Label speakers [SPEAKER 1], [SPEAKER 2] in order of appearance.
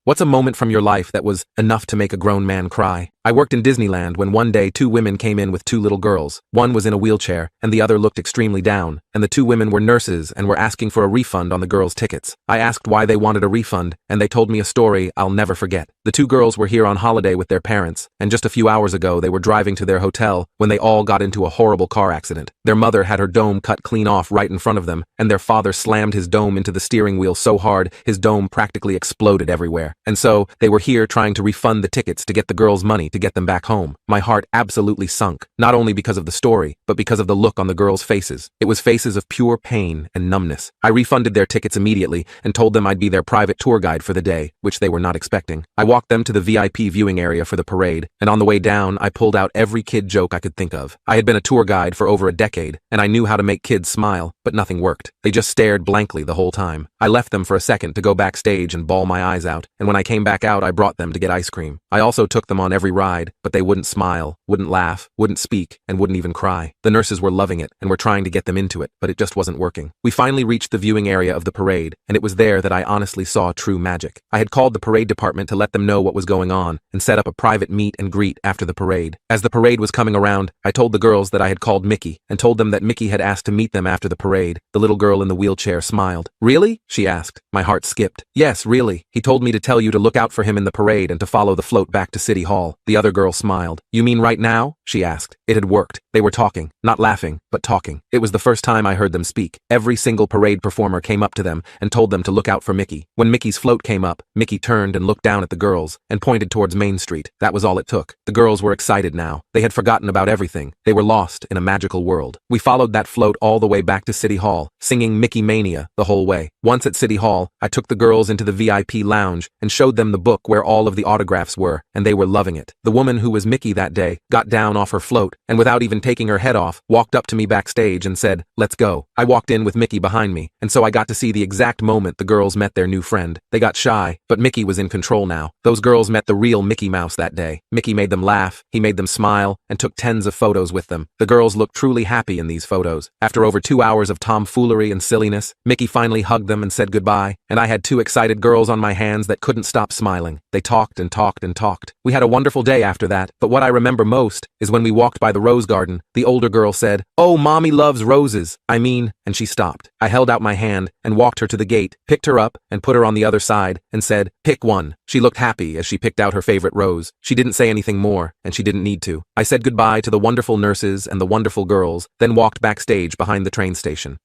[SPEAKER 1] What's a moment from your life that was enough to make a grown man cry? I worked in Disneyland when one day two women came in with two little girls. One was in a wheelchair, and the other looked extremely down, and the two women were nurses and were asking for a refund on the girls' tickets. I asked why they wanted a refund, and they told me a story I'll never forget. The two girls were here on holiday with their parents, and just a few hours ago they were driving to their hotel when they all got into a horrible car accident. Their mother had her dome cut clean off right in front of them, and their father slammed his dome into the steering wheel so hard his dome practically exploded everywhere. And so, they were here trying to refund the tickets to get the girls' money to get them back home. My heart absolutely sunk, not only because of the story, but because of the look on the girls' faces. It was faces of pure pain and numbness. I refunded their tickets immediately and told them I'd be their private tour guide for the day, which they were not expecting. I walked them to the VIP viewing area for the parade, and on the way down, I pulled out every kid joke I could think of. I had been a tour guide for over a decade, and I knew how to make kids smile, but nothing worked. They just stared blankly the whole time. I left them for a second to go backstage and bawl my eyes out, and when I came back out, I brought them to get ice cream. I also took them on every ride, but they wouldn't smile, wouldn't laugh, wouldn't speak, and wouldn't even cry. The nurses were loving it and were trying to get them into it, but it just wasn't working. We finally reached the viewing area of the parade, and it was there that I honestly saw true magic. I had called the parade department to let them know what was going on and set up a private meet and greet after the parade. As the parade was coming around, I told the girls that I had called Mickey and told them that Mickey had asked to meet them after the parade. The little girl in the wheelchair smiled. "Really?" she asked. My heart skipped. "Yes, really. He told me to tell you to look out for him in the parade and to follow the float back to City Hall." The other girl smiled. "You mean right now?" she asked. It had worked. They were talking, not laughing, but talking. It was the first time I heard them speak. Every single parade performer came up to them and told them to look out for Mickey. When Mickey's float came up, Mickey turned and looked down at the girls and pointed towards Main Street. That was all it took. The girls were excited now. They had forgotten about everything. They were lost in a magical world. We followed that float all the way back to City Hall, singing Mickey Mania the whole way. Once at City Hall, I took the girls into the VIP lounge and showed them the book where all of the autographs were, and they were loving it. The woman who was Mickey that day got down off her float and without even taking her head off, walked up to me backstage and said, "Let's go." I walked in with Mickey behind me, and so I got to see the exact moment the girls met their new friend. They got shy, but Mickey was in control now. Those girls met the real Mickey Mouse that day. Mickey made them laugh, he made them smile, and took tens of photos with them. The girls looked truly happy in these photos. After over 2 hours of tomfoolery and silliness, Mickey finally hugged them and said goodbye, and I had two excited girls on my hands that couldn't stop smiling. They talked and talked and talked. We had a wonderful day after that, but what I remember most is when we walked by the rose garden, the older girl said, "Oh, Mommy loves roses. And she stopped. I held out my hand and walked her to the gate, picked her up and put her on the other side and said, "Pick one." She looked happy as she picked out her favorite rose. She didn't say anything more, and she didn't need to. I said goodbye to the wonderful nurses and the wonderful girls, then walked backstage behind the train station.